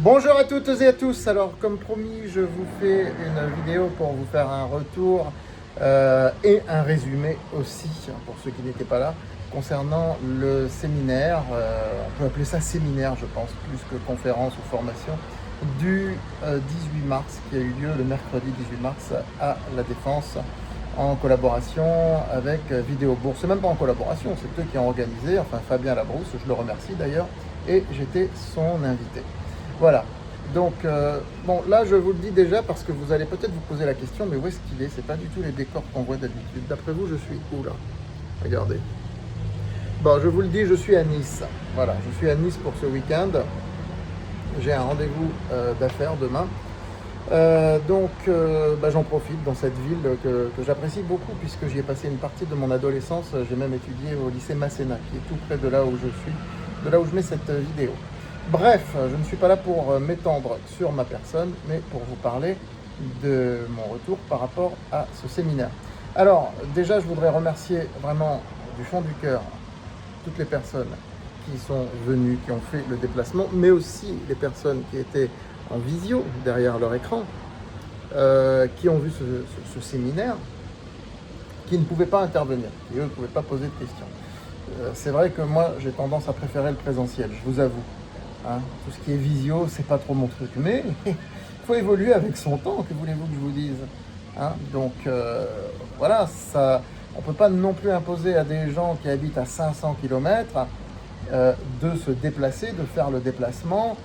Bonjour à toutes et à tous. Alors, comme promis, je vous fais une vidéo pour vous faire un retour et un résumé aussi, pour ceux qui n'étaient pas là, concernant le séminaire. On peut appeler ça séminaire, je pense, plus que conférence ou formation, du 18 mars, qui a eu lieu le mercredi 18 mars à La Défense, en collaboration avec Vidéo Bourse. C'est même pas en collaboration, c'est eux qui ont organisé, enfin Fabien Labrousse, je le remercie d'ailleurs, et j'étais son invité. Voilà. Donc, bon, là, je vous le dis déjà parce que vous allez peut-être vous poser la question, mais où est-ce qu'il est? C'est pas du tout les décors qu'on voit d'habitude. D'après vous, je suis où là? Regardez. Bon, je vous le dis, je suis à Nice. Voilà, je suis à Nice pour ce week-end. J'ai un rendez-vous d'affaires demain. J'en profite dans cette ville que j'apprécie beaucoup puisque j'y ai passé une partie de mon adolescence. J'ai même étudié au lycée Masséna, qui est tout près de là où je suis, de là où je mets cette vidéo. Bref, je ne suis pas là pour m'étendre sur ma personne, mais pour vous parler de mon retour par rapport à ce séminaire. Alors, déjà, je voudrais remercier vraiment du fond du cœur toutes les personnes qui sont venues, qui ont fait le déplacement, mais aussi les personnes qui étaient en visio derrière leur écran, qui ont vu ce séminaire, qui ne pouvaient pas intervenir, qui eux ne pouvaient pas poser de questions. C'est vrai que moi, j'ai tendance à préférer le présentiel, je vous avoue. Hein, tout ce qui est visio, c'est pas trop mon truc. Mais il faut évoluer avec son temps, que voulez-vous que je vous dise, hein. Donc voilà, ça, on ne peut pas non plus imposer à des gens qui habitent à 500 km de se déplacer, de faire le déplacement,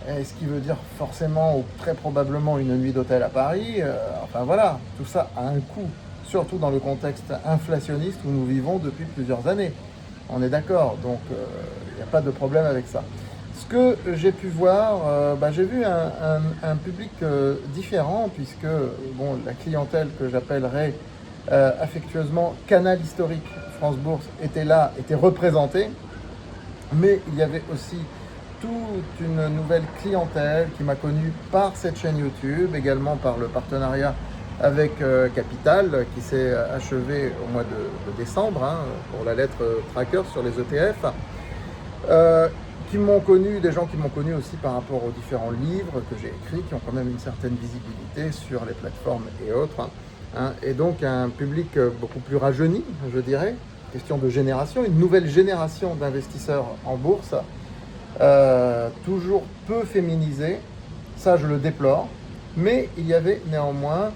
et ce qui veut dire forcément ou très probablement une nuit d'hôtel à Paris. Enfin voilà, tout ça a un coût, surtout dans le contexte inflationniste où nous vivons depuis plusieurs années. On est d'accord, donc il n'y a pas de problème avec ça. Ce que j'ai pu voir, j'ai vu un public différent puisque bon, la clientèle que j'appellerais affectueusement Canal Historique France Bourse était là, était représentée, mais il y avait aussi toute une nouvelle clientèle qui m'a connu par cette chaîne YouTube, également par le partenariat avec Capital qui s'est achevé au mois de décembre pour la lettre tracker sur les ETF. Qui m'ont connu, des gens qui m'ont connu aussi par rapport aux différents livres que j'ai écrits, qui ont quand même une certaine visibilité sur les plateformes et autres. Et donc un public beaucoup plus rajeuni, je dirais, question de génération, une nouvelle génération d'investisseurs en bourse, toujours peu féminisée, ça je le déplore, mais il y avait néanmoins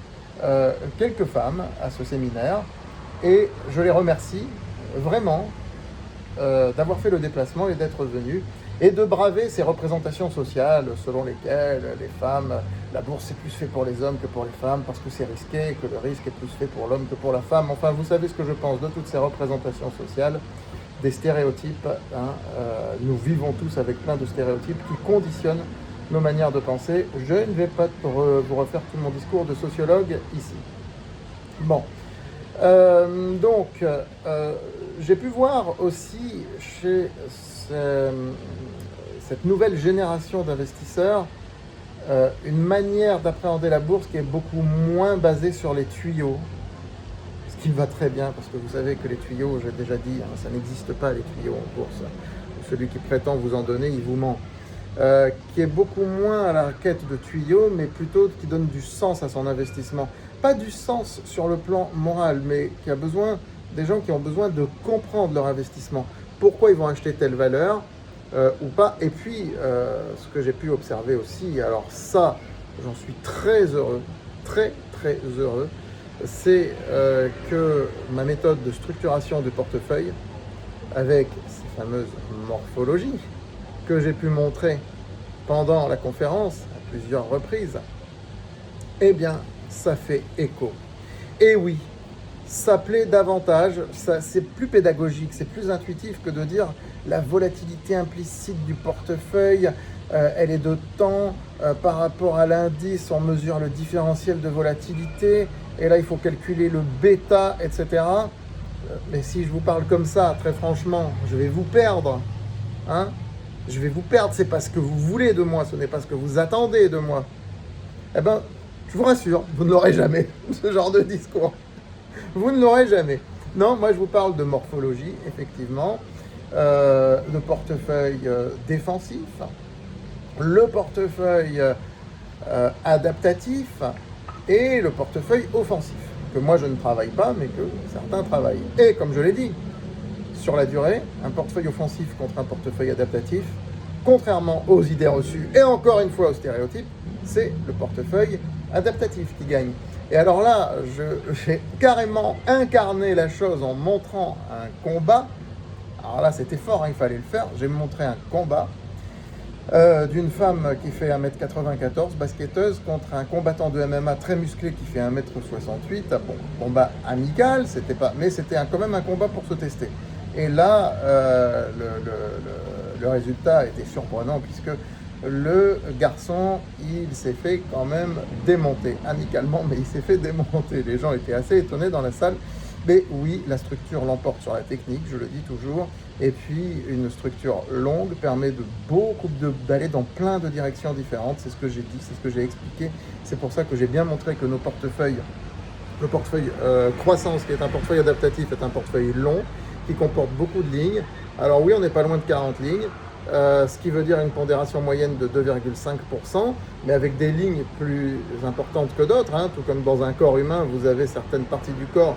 quelques femmes à ce séminaire, et je les remercie vraiment d'avoir fait le déplacement et d'être venu et de braver ces représentations sociales selon lesquelles les femmes, la bourse c'est plus fait pour les hommes que pour les femmes parce que c'est risqué, que le risque est plus fait pour l'homme que pour la femme. Enfin, vous savez ce que je pense de toutes ces représentations sociales, des stéréotypes. Nous vivons tous avec plein de stéréotypes qui conditionnent nos manières de penser. Je ne vais pas vous refaire tout mon discours de sociologue ici. Bon. J'ai pu voir aussi chez cette nouvelle génération d'investisseurs une manière d'appréhender la bourse qui est beaucoup moins basée sur les tuyaux, ce qui va très bien parce que vous savez que les tuyaux, j'ai déjà dit, ça n'existe pas les tuyaux en bourse. Celui qui prétend vous en donner, il vous ment. Qui est beaucoup moins à la quête de tuyaux, mais plutôt qui donne du sens à son investissement. Pas du sens sur le plan moral, mais qui a besoin, des gens qui ont besoin de comprendre leur investissement. Pourquoi ils vont acheter telle valeur ou pas. Et puis, ce que j'ai pu observer aussi, alors ça, j'en suis très heureux, très très heureux, c'est que ma méthode de structuration du portefeuille, avec ces fameuses morphologies, que j'ai pu montrer pendant la conférence à plusieurs reprises, eh bien, ça fait écho. Et oui, ça plaît davantage, c'est plus pédagogique, c'est plus intuitif que de dire la volatilité implicite du portefeuille, elle est de temps, par rapport à l'indice, on mesure le différentiel de volatilité, et là il faut calculer le bêta, etc. Mais si je vous parle comme ça, très franchement, je vais vous perdre. Je vais vous perdre, c'est pas ce que vous voulez de moi, ce n'est pas ce que vous attendez de moi. Eh bien, je vous rassure, vous ne l'aurez jamais, ce genre de discours. Vous ne l'aurez jamais. Non, moi je vous parle de morphologie, effectivement, de portefeuille défensif, le portefeuille adaptatif et le portefeuille offensif, que moi je ne travaille pas, mais que certains travaillent. Et comme je l'ai dit, sur la durée, un portefeuille offensif contre un portefeuille adaptatif, contrairement aux idées reçues et encore une fois aux stéréotypes, c'est le portefeuille adaptatif qui gagne. Et alors là, j'ai carrément incarné la chose en montrant un combat. Alors là, c'était fort, hein, il fallait le faire. J'ai montré un combat d'une femme qui fait 1m94, basketteuse, contre un combattant de MMA très musclé qui fait 1m68. Bon, combat amical, mais c'était quand même un combat pour se tester. Et là, le résultat était surprenant puisque le garçon, il s'est fait quand même démonter, amicalement, mais il s'est fait démonter. Les gens étaient assez étonnés dans la salle. Mais oui, la structure l'emporte sur la technique, je le dis toujours. Et puis, une structure longue permet d'aller dans plein de directions différentes. C'est ce que j'ai dit, c'est ce que j'ai expliqué. C'est pour ça que j'ai bien montré que le portefeuille croissance, qui est un portefeuille adaptatif, est un portefeuille long, qui comporte beaucoup de lignes. Alors oui, on n'est pas loin de 40 lignes. Ce qui veut dire une pondération moyenne de 2,5%, mais avec des lignes plus importantes que d'autres, hein, tout comme dans un corps humain, vous avez certaines parties du corps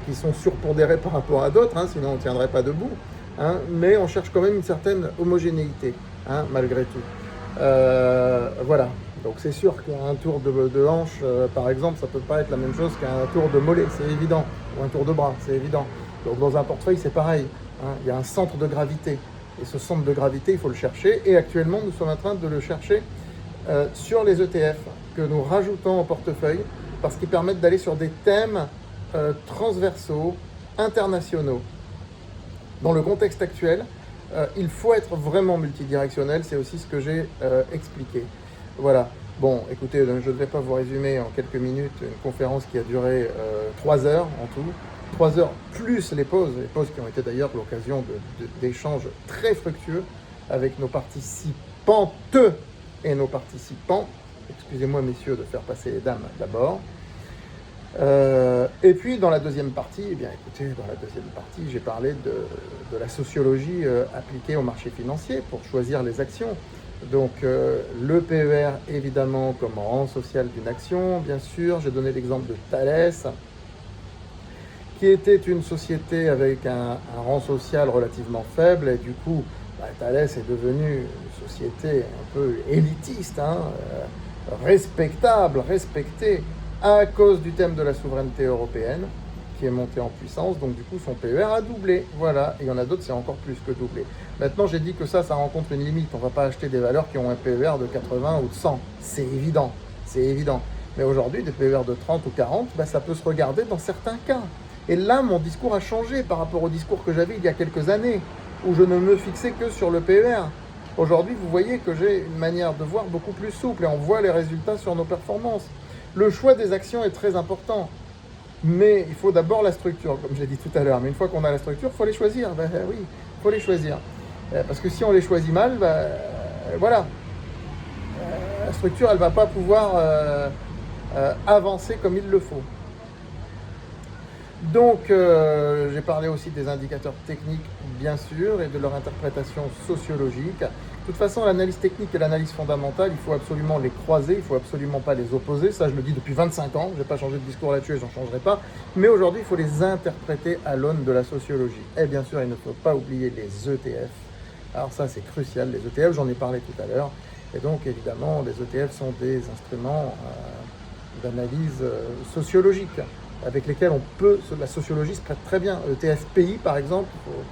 qui sont surpondérées par rapport à d'autres, hein, sinon on ne tiendrait pas debout, hein, mais on cherche quand même une certaine homogénéité, hein, malgré tout. Voilà, donc c'est sûr qu'un tour de hanche, par exemple, ça ne peut pas être la même chose qu'un tour de mollet, c'est évident, ou un tour de bras, c'est évident. Donc dans un portefeuille, c'est pareil, hein, il y a un centre de gravité. Et ce centre de gravité, il faut le chercher. Et actuellement, nous sommes en train de le chercher sur les ETF que nous rajoutons au portefeuille parce qu'ils permettent d'aller sur des thèmes transversaux, internationaux. Dans le contexte actuel, il faut être vraiment multidirectionnel. C'est aussi ce que j'ai expliqué. Voilà. Bon, écoutez, je ne vais pas vous résumer en quelques minutes une conférence qui a duré 3 heures en tout. 3 heures plus les pauses qui ont été d'ailleurs l'occasion d'échanges très fructueux avec nos participantes et nos participants. Excusez-moi messieurs de faire passer les dames d'abord. Et puis dans la deuxième partie, eh bien écoutez, dans la deuxième partie, j'ai parlé de la sociologie appliquée au marché financier pour choisir les actions. Donc le PER évidemment comme rang social d'une action, bien sûr. J'ai donné l'exemple de Thales, qui était une société avec un rang social relativement faible, et du coup, Thales est devenue une société un peu élitiste, hein, respectable, respectée, à cause du thème de la souveraineté européenne, qui est monté en puissance, donc du coup son PER a doublé, voilà, et il y en a d'autres, c'est encore plus que doublé. Maintenant, j'ai dit que ça rencontre une limite, on ne va pas acheter des valeurs qui ont un PER de 80 ou de 100, c'est évident, c'est évident. Mais aujourd'hui, des PER de 30 ou 40, ça peut se regarder dans certains cas. Et là, mon discours a changé par rapport au discours que j'avais il y a quelques années, où je ne me fixais que sur le PER. Aujourd'hui, vous voyez que j'ai une manière de voir beaucoup plus souple et on voit les résultats sur nos performances. Le choix des actions est très important, mais il faut d'abord la structure, comme j'ai dit tout à l'heure. Mais une fois qu'on a la structure, il faut les choisir. Oui, il faut les choisir. Parce que si on les choisit mal, voilà. La structure, elle ne va pas pouvoir avancer comme il le faut. Donc, j'ai parlé aussi des indicateurs techniques, bien sûr, et de leur interprétation sociologique. De toute façon, l'analyse technique et l'analyse fondamentale, il faut absolument les croiser, il ne faut absolument pas les opposer. Ça, je le dis depuis 25 ans, je n'ai pas changé de discours là-dessus et j'en changerai pas. Mais aujourd'hui, il faut les interpréter à l'aune de la sociologie. Et bien sûr, il ne faut pas oublier les ETF. Alors ça, c'est crucial, les ETF, j'en ai parlé tout à l'heure. Et donc, évidemment, les ETF sont des instruments d'analyse sociologique, avec lesquels la sociologie se prête très bien. ETF pays, par exemple, il faut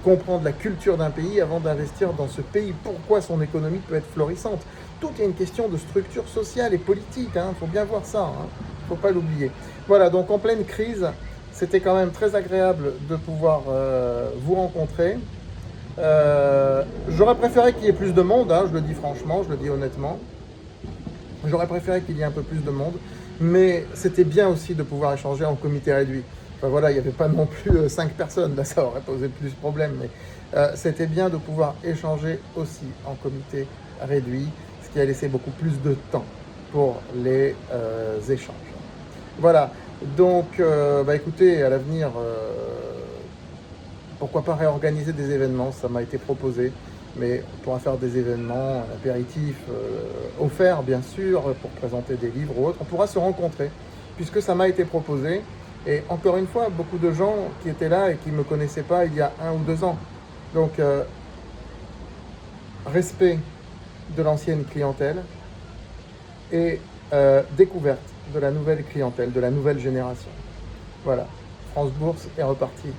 comprendre la culture d'un pays avant d'investir dans ce pays. Pourquoi son économie peut être florissante. Tout est une question de structure sociale et politique, il faut bien voir ça, il ne faut pas l'oublier. Voilà, donc en pleine crise, c'était quand même très agréable de pouvoir vous rencontrer. J'aurais préféré qu'il y ait plus de monde, je le dis franchement, je le dis honnêtement. J'aurais préféré qu'il y ait un peu plus de monde. Mais c'était bien aussi de pouvoir échanger en comité réduit. Enfin voilà, il n'y avait pas non plus 5 personnes, là ça aurait posé plus de problèmes, mais c'était bien de pouvoir échanger aussi en comité réduit, ce qui a laissé beaucoup plus de temps pour les échanges. Voilà, donc écoutez, à l'avenir, pourquoi pas réorganiser des événements, ça m'a été proposé. mais on pourra faire des événements, un apéritif offert bien sûr, pour présenter des livres ou autres. On pourra se rencontrer, puisque ça m'a été proposé. Et encore une fois, beaucoup de gens qui étaient là et qui ne me connaissaient pas il y a 1 ou 2 ans. Donc, respect de l'ancienne clientèle et découverte de la nouvelle clientèle, de la nouvelle génération. Voilà, France Bourse est reparti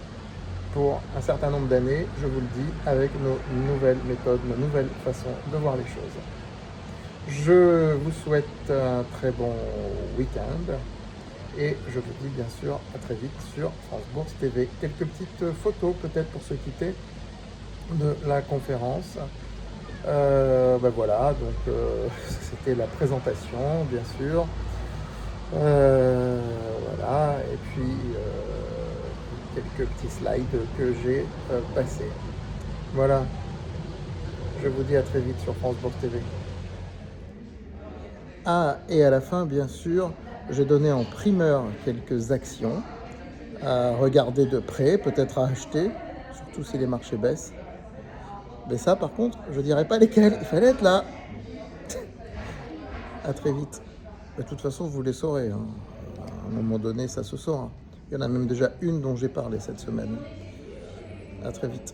pour un certain nombre d'années, je vous le dis, avec nos nouvelles méthodes, nos nouvelles façons de voir les choses. Je vous souhaite un très bon week-end et je vous dis bien sûr à très vite sur France Bourse TV. Quelques petites photos peut-être pour se quitter de la conférence. Voilà, donc c'était la présentation bien sûr. Voilà, et puis quelques petits slides que j'ai passés. Voilà, je vous dis à très vite sur France Bourse TV. Ah, et à la fin, bien sûr, j'ai donné en primeur quelques actions à regarder de près, peut-être à acheter, surtout si les marchés baissent. Mais ça, par contre, je dirais pas lesquels, il fallait être là. À très vite. De toute façon, vous les saurez, hein. À un moment donné, ça se saura. Il y en a même déjà une dont j'ai parlé cette semaine. À très vite.